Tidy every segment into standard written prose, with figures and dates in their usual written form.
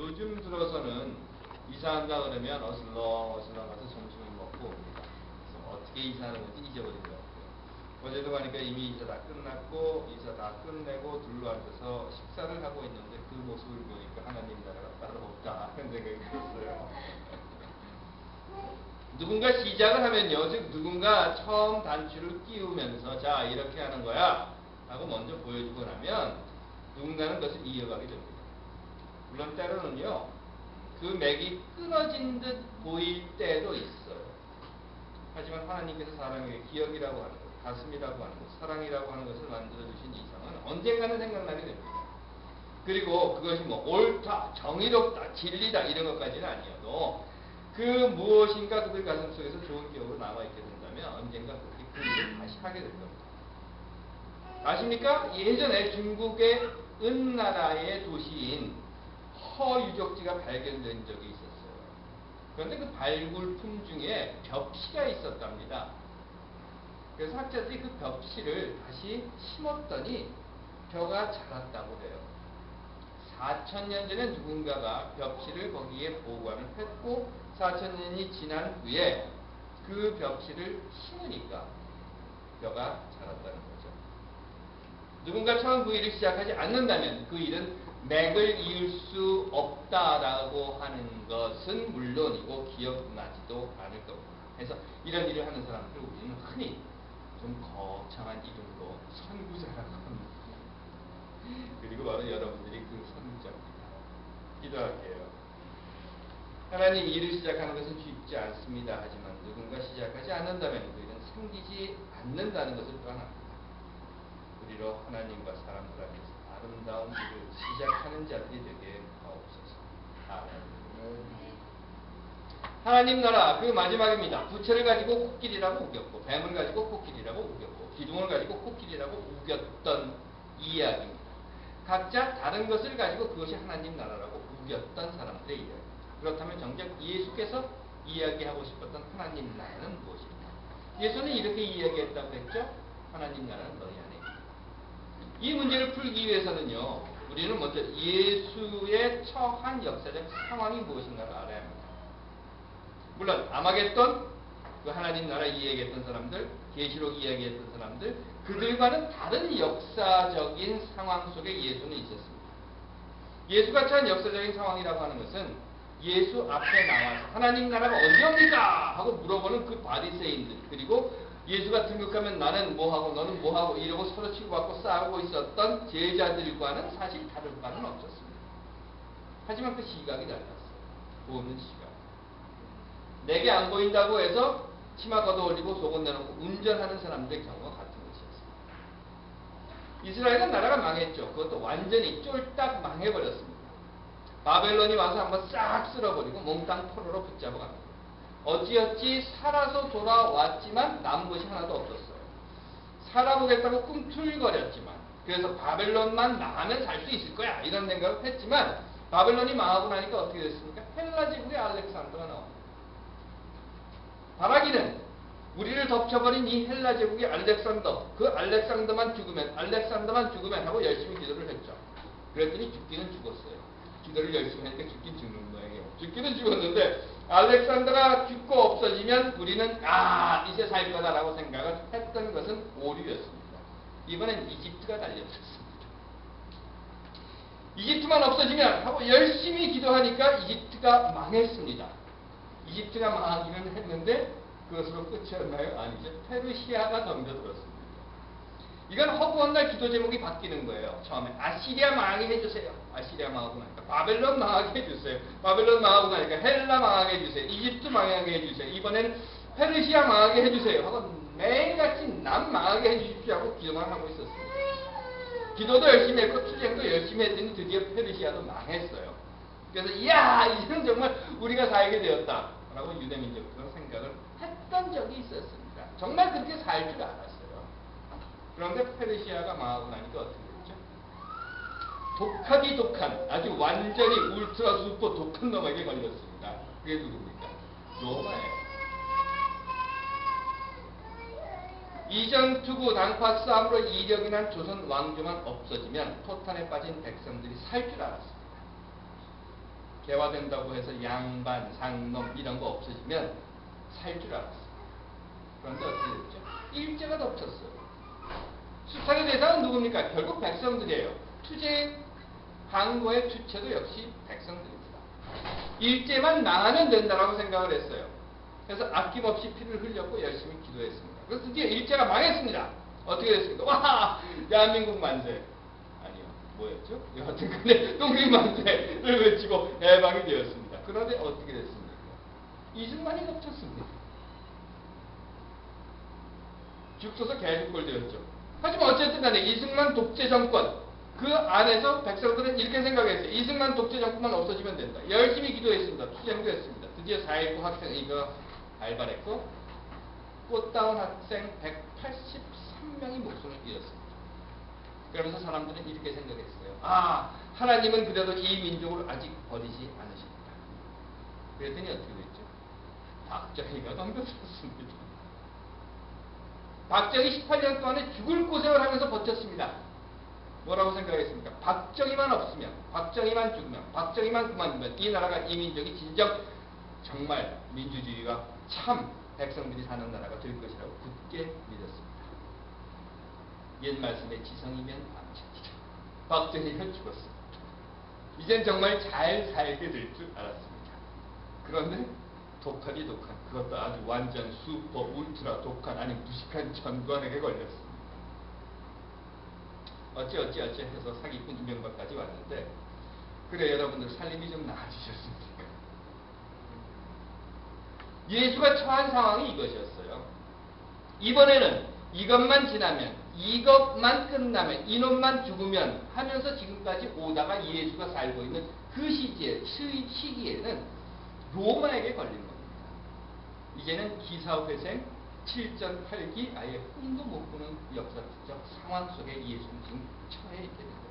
요즘 들어서는 이사한다 그러면 어슬렁어슬렁 가서 점심을 먹고 옵니다. 그래서 어떻게 이사하는 건지 잊어버린 것 같아요. 어제도 가니까 이미 이사 다 끝났고 이사 다 끝내고 둘러앉아서 식사를 하고 있는데 그 모습을 보니까 하나님 나라가 따로 없다 그런 생각이 들었어요. 누군가 시작을 하면요, 즉 누군가 처음 단추를 끼우면서 자 이렇게 하는 거야 하고 먼저 보여주고 나면 누군가는 그것을 이어가게 됩니다. 물론 때로는요, 그 맥이 끊어진 듯 보일 때도 있어요. 하지만 하나님께서 사람에게 기억이라고 하는 것, 가슴이라고 하는 것, 사랑이라고 하는 것을 만들어주신 이상은 언젠가는 생각나게 됩니다. 그리고 그것이 뭐 옳다, 정의롭다, 진리다 이런 것까지는 아니어도 그 무엇인가 그들 가슴 속에서 좋은 기억으로 남아있게 된다면 언젠가 그렇게 그 일을 다시 하게 될 겁니다. 아십니까? 예전에 중국의 은나라의 도시인 허유적지가 발견된 적이 있었어요. 그런데 그 발굴품 중에 벽시가 있었답니다. 그래서 학자들이 그 벽시를 다시 심었더니 벼가 자랐다고 해요. 4,000년 전에 누군가가 벽시를 거기에 보관을 했고 4,000년이 지난 후에 그 벽시를 심으니까 벼가 자랐다는 거죠. 누군가 처음 그 일을 시작하지 않는다면 그 일은 맥을 이을 수 없다라고 하는 것은 물론이고 기억나지도 않을 겁니다. 그래서 이런 일을 하는 사람들을 우리는 흔히 좀 거창한 이름으로 선구자라고 합니다. 그리고 바로 여러분들이 그 선구자입니다. 기도할게요. 하나님 일을 시작하는 것은 쉽지 않습니다. 하지만 누군가 시작하지 않는다면 그 일은 생기지 않는다는 것을 떠납니다. 우리로 하나님과 사람들 앞에서 아름다운 일을 시작하는 자들이 되게 하옵소서. 아멘. 하나님 나라 그 마지막입니다. 부채를 가지고 코끼리라고 우겼고 뱀을 가지고 코끼리라고 우겼고 기둥을 가지고 코끼리라고 우겼던 이야기입니다. 각자 다른 것을 가지고 그것이 하나님 나라라고 우겼던 사람들의 이야기입니다. 그렇다면 정작 예수께서 이야기하고 싶었던 하나님 나라는 무엇입니까? 예수는 이렇게 이야기했다고 했죠. 하나님 나라는 너희 안에 있다. 이 문제를 풀기 위해서는요, 우리는 먼저 예수의 처한 역사적 상황이 무엇인가를 알아야 합니다. 물론 아마겟돈, 그 하나님 나라 이야기했던 사람들, 계시록 이야기했던 사람들, 그들과는 다른 역사적인 상황 속에 예수는 있었습니다. 예수가 처한 역사적인 상황이라고 하는 것은 예수 앞에 나와서 하나님 나라가 언제 옵니까? 하고 물어보는 그 바리새인들, 그리고 예수가 등극하면 나는 뭐하고 너는 뭐하고 이러고 서로 치고받고 싸우고 있었던 제자들과는 사실 다를 바는 없었습니다. 하지만 그 시각이 달랐어요. 보는 시각. 내게 안 보인다고 해서 치마 걷어올리고 속옷 내놓고 운전하는 사람들의 경우가 같은 것이었습니다. 이스라엘은 나라가 망했죠. 그것도 완전히 쫄딱 망해버렸습니다. 바벨론이 와서 한번 싹 쓸어버리고 몽땅 포로로 붙잡아갑니다. 어찌어찌 살아서 돌아왔지만 남은 것이 하나도 없었어요. 살아보겠다고 꿈틀거렸지만, 그래서 바벨론만 망하면 살 수 있을 거야 이런 생각을 했지만 바벨론이 망하고 나니까 어떻게 됐습니까? 헬라 제국의 알렉산더가 나옵니다. 바라기는 우리를 덮쳐버린 이 헬라 제국의 알렉산더, 그 알렉산더만 죽으면 하고 열심히 기도를 했죠. 그랬더니 죽기는 죽었어요. 기도를 열심히 하니까 죽긴 죽는 모양이에요. 죽기는 죽었는데 알렉산더가 죽고 없어지면 우리는 이제 살 거다라고 생각을 했던 것은 오류였습니다. 이번엔 이집트가 달려들었습니다. 이집트만 없어지면 하고 열심히 기도하니까 이집트가 망했습니다. 이집트가 망하기는 했는데 그것으로 끝이었나요? 아니죠. 페르시아가 덤벼들었습니다. 이건 허구한 날 기도 제목이 바뀌는 거예요. 처음에 아시리아 망하게 해주세요. 아시리아 망하고 나니까 바벨론 망하게 해주세요. 바벨론 망하고 나니까 헬라 망하게 해주세요. 이집트 망하게 해주세요. 이번에는 페르시아 망하게 해주세요. 하고 매일같이 남 망하게 해주십시오 하고 기도만 하고 있었습니다. 기도도 열심히 했고 투쟁도 열심히 했더니 드디어 페르시아도 망했어요. 그래서 이제는 정말 우리가 살게 되었다 라고 유대민족들은 생각을 했던 적이 있었습니다. 정말 그렇게 살 줄 알았어요. 그런데 페르시아가 망하고 나니까 어떻게 됐죠? 독하기 독한, 아주 완전히 울트라 슈퍼 독한 놈에게 걸렸습니다. 그게 누굽니까? 로마예요. 이전 투구 당파 싸움으로 이력이 난 조선 왕조만 없어지면 포탄에 빠진 백성들이 살 줄 알았습니다. 개화된다고 해서 양반, 상놈 이런 거 없어지면 살 줄 알았어요. 그런데 어떻게 됐죠? 일제가 덮쳤어요. 수탈의 대상은 누굽니까? 결국 백성들이에요. 투쟁 항거의 주체도 역시 백성들입니다. 일제만 망하면 된다라고 생각을 했어요. 그래서 아낌없이 피를 흘렸고 열심히 기도했습니다. 그래서 드디어 일제가 망했습니다. 어떻게 됐습니까? 와! 대한민국 만세! 아니요. 뭐였죠? 여하튼 간에 독립만세를 외치고 해방이 되었습니다. 그런데 어떻게 됐습니까? 이승만이 덮쳤습니다. 죽서서 개죽골 되었죠. 하지만 어쨌든 간에 이승만 독재 정권 그 안에서 백성들은 이렇게 생각했어요. 이승만 독재 정권만 없어지면 된다. 열심히 기도했습니다. 투쟁도 했습니다. 드디어 4.19 학생 이거 발발했고 꽃다운 학생 183명이 목숨을 잃었습니다. 그러면서 사람들은 이렇게 생각했어요. 아, 하나님은 그래도 이 민족을 아직 버리지 않으십니다. 그랬더니 어떻게 됐죠? 박정희가 덤벼들었습니다. 박정희 18년 동안에 죽을 고생을 하면서 버텼습니다. 뭐라고 생각했습니까? 박정희만 없으면, 박정희만 죽으면, 박정희만 그만두면 이 나라가, 이 민족이 진정 정말 민주주의가 참 백성들이 사는 나라가 될 것이라고 굳게 믿었습니다. 옛 말씀에 지성이면 암천이다. 박정희가 죽었습니다. 이젠 정말 잘 살게 될 줄 알았습니다. 그런데 독하디 독한, 그것도 아주 완전 슈퍼 울트라 독한, 아니 무식한 전관에게 걸렸습니다. 어찌 해서 사기꾼 이명박까지 왔는데, 그래 여러분들 살림이 좀 나아지셨습니까? 예수가 처한 상황이 이것이었어요. 이번에는 이것만 지나면, 이것만 끝나면, 이놈만 죽으면 하면서 지금까지 오다가 예수가 살고 있는 그 시기에는 로마에게 걸린 겁니다. 이제는 기사회생 7.8기 아예 꿈도 못 꾸는 역사적 상황 속에 예수는 지금 처해 있게 된 겁니다.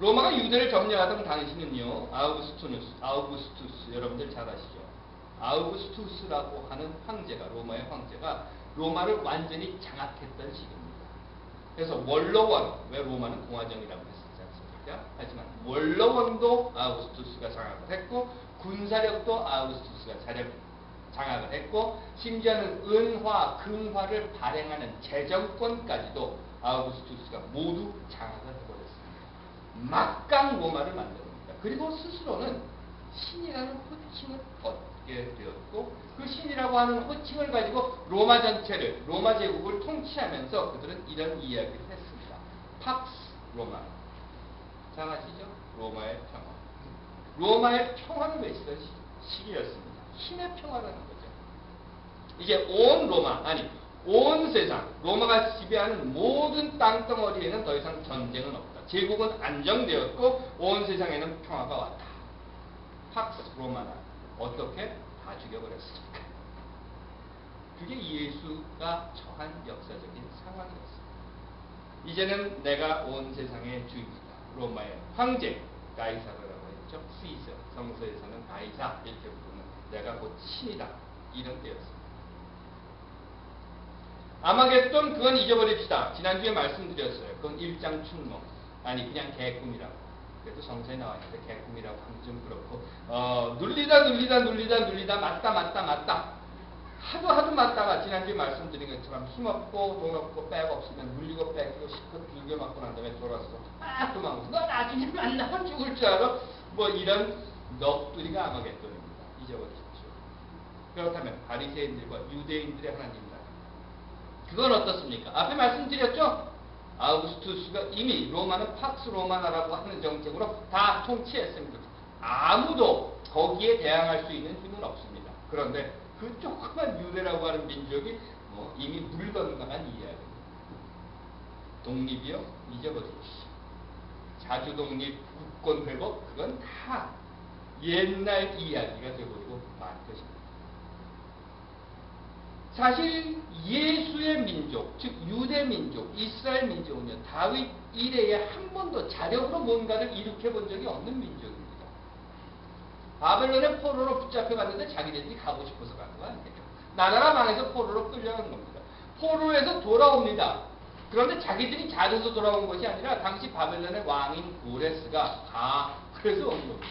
로마가 유대를 점령하던 당시는요, 아우구스투스 여러분들 잘 아시죠? 아우구스투스라고 하는 황제가, 로마의 황제가 로마를 완전히 장악했던 시기입니다. 그래서 원로원, 왜 로마는 공화정이라고 했었지 않습니까? 하지만 원로원도 아우구스투스가 장악을 했고 군사력도 아우구스투스가 장악을 했고 심지어는 은화, 금화를 발행하는 재정권까지도 아우구스투스가 모두 장악을 해버렸습니다. 막강 로마를 만듭니다. 그리고 스스로는 신이라는 호칭을 얻게 되었고 그 신이라고 하는 호칭을 가지고 로마 전체를, 로마 제국을 통치하면서 그들은 이런 이야기를 했습니다. 팍스 로마. 잘 아시죠? 로마의 평화. 로마의 평화를 외치던 시기였습니다. 힘의 평화라는 거죠. 이제 온 로마, 아니 온 세상, 로마가 지배하는 모든 땅덩어리에는 더 이상 전쟁은 없다. 제국은 안정되었고 온 세상에는 평화가 왔다. 팍스 로마나 어떻게 다 죽여버렸습니까? 그게 예수가 처한 역사적인 상황이었습니다. 이제는 내가 온 세상의 주인이다. 로마의 황제 가이사르라고 했죠. 시저, 성서에서는 가이사 이렇게 부르는 내가 곧 신이다. 이런 때였습니다. 아마겟돈 그건 잊어버립시다. 지난주에 말씀드렸어요. 그건 일장 춘몽. 아니 그냥 개꿈이라고. 그래도 성서에 나와있는데 개꿈이라고 하면 좀 그렇고 눌리다 맞다 하도 맞다가 지난주에 말씀드린 것처럼 힘없고 돈 없고 백 없으면 물리고 뺏기고 실컷 빌겨 맞고 난 다음에 돌아서 막 도망가서 너 나중에 만나면 죽을 줄 알아? 뭐 이런 넋두리가 아마겟돈입니다. 잊어버리십시오. 그렇다면 바리새인들과 유대인들의 하나님 나라 그건 어떻습니까? 앞에 말씀드렸죠? 아우구스투스가 이미 로마는 팍스 로마나라고 하는 정책으로 다 통치했습니다. 아무도 거기에 대항할 수 있는 힘은 없습니다. 그런데 그 조그만 유대라고 하는 민족이 이미 물 건강한 이야기입니다. 독립이요? 잊어버리십시오. 자주독립, 국권 회복 그건 다 옛날 이야기가 되어버리고 말 것입니다. 사실 예수의 민족, 즉 유대 민족, 이스라엘 민족은요, 다윗 이래에 한 번도 자력으로 뭔가를 일으켜본 적이 없는 민족입니다. 바벨론의 포로로 붙잡혀갔는데 자기네들이 가고 싶어서 간 거 아니에요. 나라가 망해서 포로로 끌려간 겁니다. 포로에서 돌아옵니다. 그런데 자기들이 잘해서 돌아온 것이 아니라 당시 바벨론의 왕인 고레스가 그래서 온 겁니다.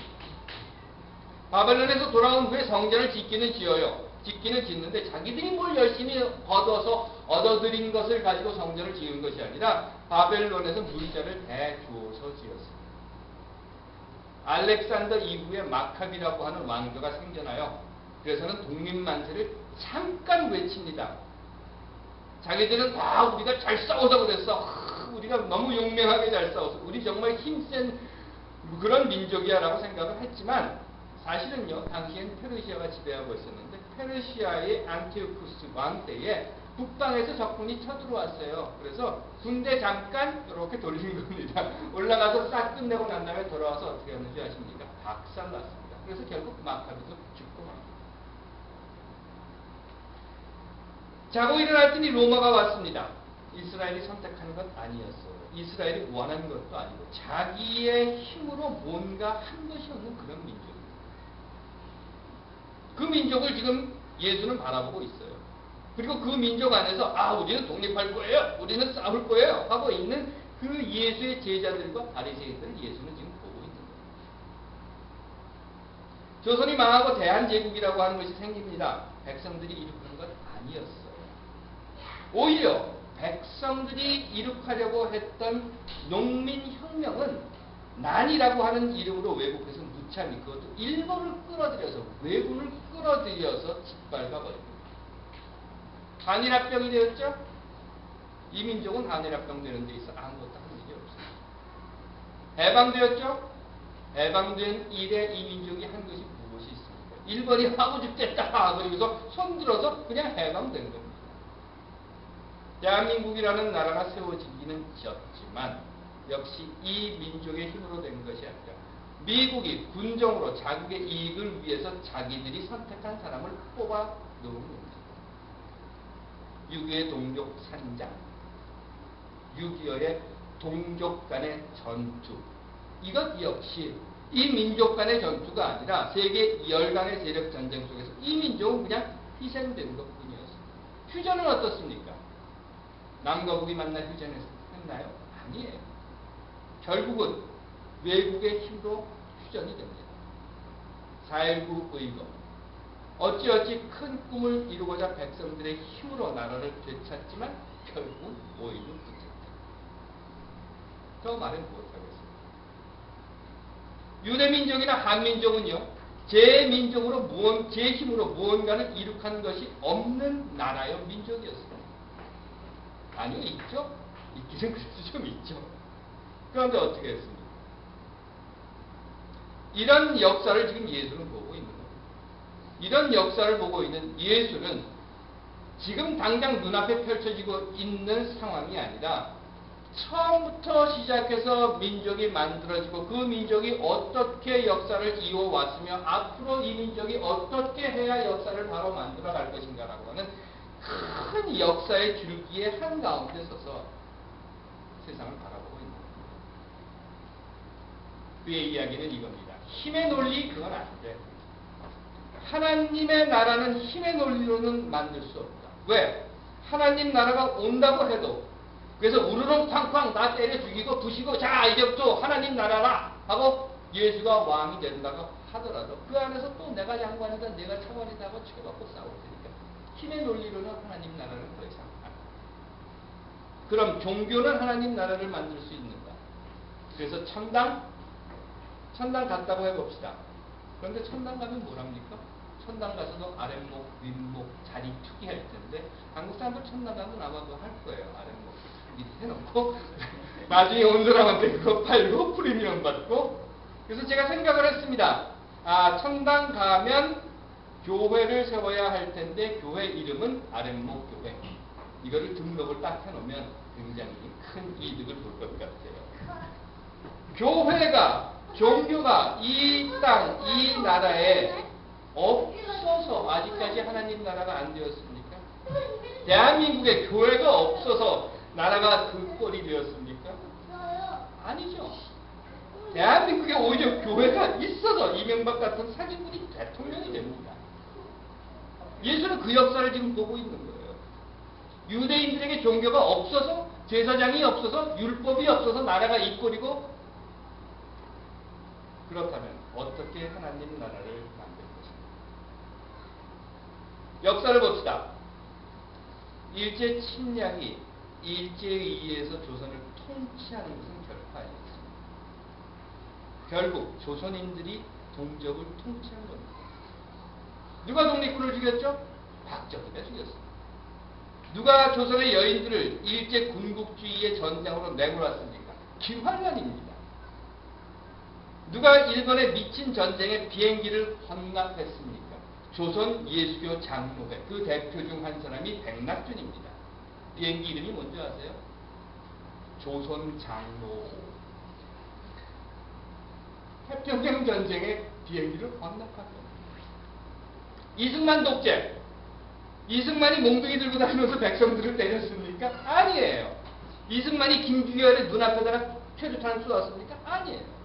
바벨론에서 돌아온 후에 성전을 짓기는 지어요. 짓기는 짓는데 자기들이 뭘 열심히 얻어들인 것을 가지고 성전을 지은 것이 아니라 바벨론에서 물자를 대주어서 지었습니다. 알렉산더 이후에 마카비라고 하는 왕조가 생겨나요. 그래서는 독립만세를 잠깐 외칩니다. 자기들은 다 우리가 잘 싸워서 그랬어. 우리가 너무 용맹하게 잘 싸워서 우리 정말 힘센 그런 민족이야 라고 생각을 했지만 사실은요, 당시엔 페르시아가 지배하고 있었는데 페르시아의 안티오쿠스 왕 때에 북방에서 적군이 쳐들어왔어요. 그래서 군대 잠깐 이렇게 돌린 겁니다. 올라가서 싹 끝내고 난 다음에 돌아와서 어떻게 했는지 아십니까? 박살났습니다. 그래서 결국 마카비도 죽고 맙니다. 자고 일어났더니 로마가 왔습니다. 이스라엘이 선택하는 것 아니었어요. 이스라엘이 원하는 것도 아니고 자기의 힘으로 뭔가 한 것이 없는 그런 민족입니다. 그 민족을 지금 예수는 바라보고 있어요. 그리고 그 민족 안에서 우리는 독립할 거예요. 우리는 싸울 거예요. 하고 있는 그 예수의 제자들과 바리새인들을 예수는 지금 보고 있는 거예요. 조선이 망하고 대한제국이라고 하는 것이 생깁니다. 백성들이 이룩하는 것 아니었어요. 오히려 백성들이 이룩하려고 했던 농민혁명은 난이라고 하는 이름으로 왜곡해서 무참히 그것도 일본을 끌어들여서 왜군을 끌어들여서 짓밟아 버립니다. 한일합병이 되었죠? 이 민족은 한일합병 되는 데 있어 아무것도 한 일이 없어요. 해방되었죠? 해방된 이래 이 민족이 한 것이 무엇이 있습니까? 일본이 하고 죽겠다 그러고서 손들어서 그냥 해방된 겁니다. 대한민국이라는 나라가 세워지기는 지었지만 역시 이 민족의 힘으로 된 것이 아니라 미국이 군정으로 자국의 이익을 위해서 자기들이 선택한 사람을 뽑아 놓은 겁니다. 6.25의 동족 산장, 6.25의 동족 간의 전투, 이것 역시 이 민족 간의 전투가 아니라 세계 열강의 세력 전쟁 속에서 이 민족은 그냥 희생된 것뿐이었습니다. 휴전은 어떻습니까? 남과 북이 만나 휴전했나요? 아니에요. 결국은 외국의 힘으로 휴전이 됩니다. 4.19 의거. 어찌어찌 큰 꿈을 이루고자 백성들의 힘으로 나라를 되찾지만 결국 오히려 붙였다. 저 말은 못하겠습니다. 유대민족이나 한민족은요, 제 민족으로 제 힘으로 무언가를 이룩한 것이 없는 나라요 민족이었습니다. 아니요, 있죠? 있기는 그래도 좀 있죠. 그런데 어떻게 했습니까? 이런 역사를 지금 예수는 보고 있는 겁니다. 이런 역사를 보고 있는 예수는 지금 당장 눈앞에 펼쳐지고 있는 상황이 아니라 처음부터 시작해서 민족이 만들어지고 그 민족이 어떻게 역사를 이어왔으며 앞으로 이 민족이 어떻게 해야 역사를 바로 만들어갈 것인가라고 하는 큰 역사의 줄기의 한가운데 서서 세상을 바라보고 있는 겁니다. 그의 이야기는 이겁니다. 힘의 논리 그건 안 돼. 하나님의 나라는 힘의 논리로는 만들 수 없다. 왜? 하나님 나라가 온다고 해도 그래서 우르릉 쾅쾅 다 때려 죽이고 부시고 자 이제부터 하나님 나라라 하고 예수가 왕이 된다고 하더라도 그 안에서 또 내가 양관이다 내가 차관이다 하고 치고받고 싸울 테니까 힘의 논리로는 하나님 나라는 더 이상 안 돼. 그럼 종교는 하나님 나라를 만들 수 있는가? 그래서 천당 갔다고 해봅시다. 그런데 천당 가면 뭐랍니까? 천당 가서도 아랫목, 윗목, 자리 투기할 텐데 한국 사람들 천당 가면 아마 그거 할 거예요. 아랫목 미리 해놓고 나중에 온 사람한테 그거 팔고 프리미엄 받고. 그래서 제가 생각을 했습니다. 천당 가면 교회를 세워야 할 텐데 교회 이름은 아랫목 교회. 이거를 등록을 딱 해놓으면 굉장히 큰 이득을 볼 것 같아요. 교회가 종교가 이 땅, 이 나라에 없어서 아직까지 하나님 나라가 안 되었습니까? 대한민국에 교회가 없어서 나라가 그 꼴이 되었습니까? 아니죠. 대한민국에 오히려 교회가 있어서 이명박 같은 사기꾼이 대통령이 됩니다. 예수는 그 역사를 지금 보고 있는 거예요. 유대인들에게 종교가 없어서 제사장이 없어서 율법이 없어서 나라가 이 꼴이고 그렇다면 어떻게 하나님 나라를 만들 것입니까? 역사를 봅시다. 일제 침략이 일제에 의해서 조선을 통치하는 것은 결코 아니었습니다. 결국 조선인들이 동족을 통치한 겁니다. 누가 독립군을 죽였죠? 박정희가 죽였습니다. 누가 조선의 여인들을 일제 군국주의의 전장으로 내몰았습니까? 김환란입니다. 누가 일본의 미친 전쟁에 비행기를 헌납했습니까? 조선 예수교 장로회 그 대표 중 한 사람이 백낙준입니다. 비행기 이름이 뭔지 아세요? 조선 장로호. 태평양 전쟁에 비행기를 헌납한 겁니다. 이승만 독재. 이승만이 몽둥이 들고 다니면서 백성들을 때렸습니까? 아니에요. 이승만이 김규열의 눈앞에다가 최루탄을 쏘았습니까? 아니에요.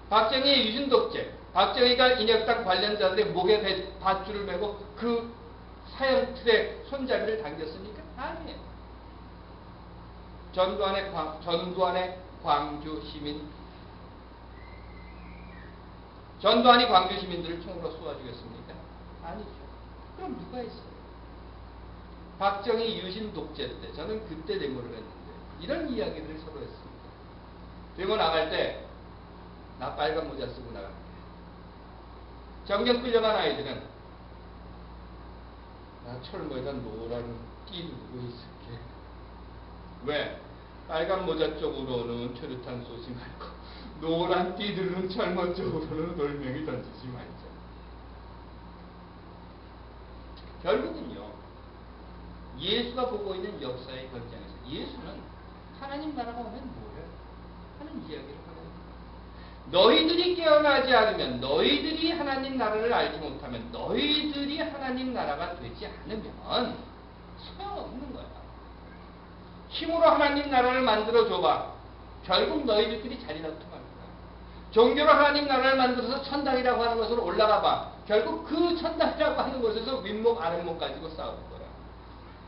박정희의 유신 독재. 박정희가 인혁당 관련자들의 목에 밧줄을 메고 그 사형틀에 손잡이를 당겼습니까? 아니에요. 전두환의 광주 시민, 전두환이 광주 시민들을 총으로 쏘아 죽였습니까? 아니죠. 그럼 누가 했어요? 박정희 유신 독재 때 저는 그때 데모를 했는데 이런 이야기들을 서로 했습니다. 데모 나갈 때 나 빨간 모자 쓰고 나갑니다. 정경 끌려간 아이들은 나 철모에다 노란 띠 누르고 있을게. 왜? 빨간 모자 쪽으로는 최루탄 쏘지 말고 노란 띠 누른 철모 쪽으로는 돌멩이 던지지 말자. 결국은요, 예수가 보고 있는 역사의 현장에서 예수는 하나님 나라가 오면 뭐예요? 하는 이야기를 하는 겁니다. 너희들이 깨어나지 않으면, 너희들이 하나님 나라를 알지 못하면, 너희들이 하나님 나라가 되지 않으면 소용없는 거야. 힘으로 하나님 나라를 만들어 줘봐. 결국 너희들끼리 자리다툼할 거야. 종교로 하나님 나라를 만들어서 천당이라고 하는 것으로 올라가 봐. 결국 그 천당이라고 하는 곳에서 윗목 아랫목 가지고 싸울 거야.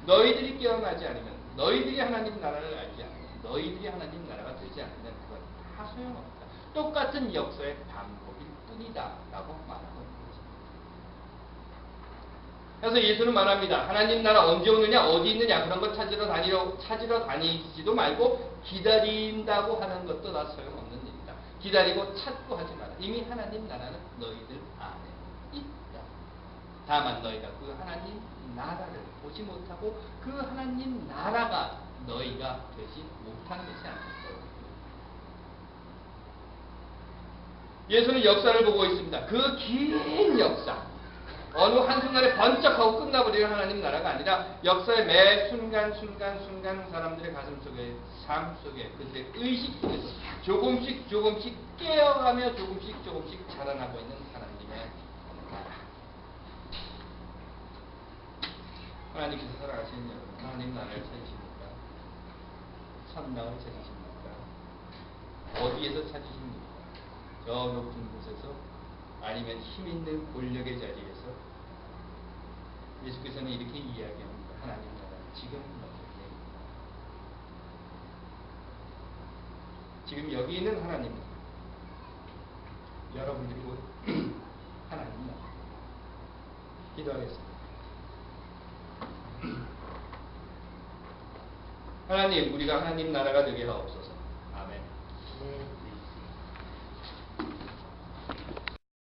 너희들이 깨어나지 않으면, 너희들이 하나님 나라를 알지 않으면, 너희들이 하나님 나라가 되지 않으면 그건 다 소용없다. 똑같은 역사의 반복일 뿐이다 라고 말하고 있는 거죠. 그래서 예수는 말합니다. 하나님 나라 언제 오느냐, 어디 있느냐, 그런 거 찾으러 다니지도 말고 기다린다고 하는 것도 다 소용없는 일이다. 기다리고 찾고 하지 마라. 이미 하나님 나라는 너희들 안에 있다. 다만 너희가 그 하나님 나라를 보지 못하고 그 하나님 나라가 너희가 되지 못한 것이 아닐까. 예수는 역사를 보고 있습니다. 그 긴 역사. 어느 한순간에 번쩍하고 끝나버리는 하나님 나라가 아니라 역사의 매 순간순간 사람들의 가슴 속에, 삶 속에, 그들의 의식 속에서 조금씩 깨어가며 조금씩 자라나고 있는 하나님의 나라. 하나님께서 살아가시는 여러분, 하나님 나라를 찾으십니까? 천당을 찾으십니까? 어디에서 찾으십니까? 저 높은 곳에서, 아니면 힘있는 권력의 자리에서. 예수께서는 이렇게 이야기합니다. 하나님 나라 지금 너희에게, 지금 여기 있는 하나님 나라, 여러분들이 곧 하나님 나라. 기도하겠습니다. 하나님, 우리가 하나님 나라가 되게 하옵소서.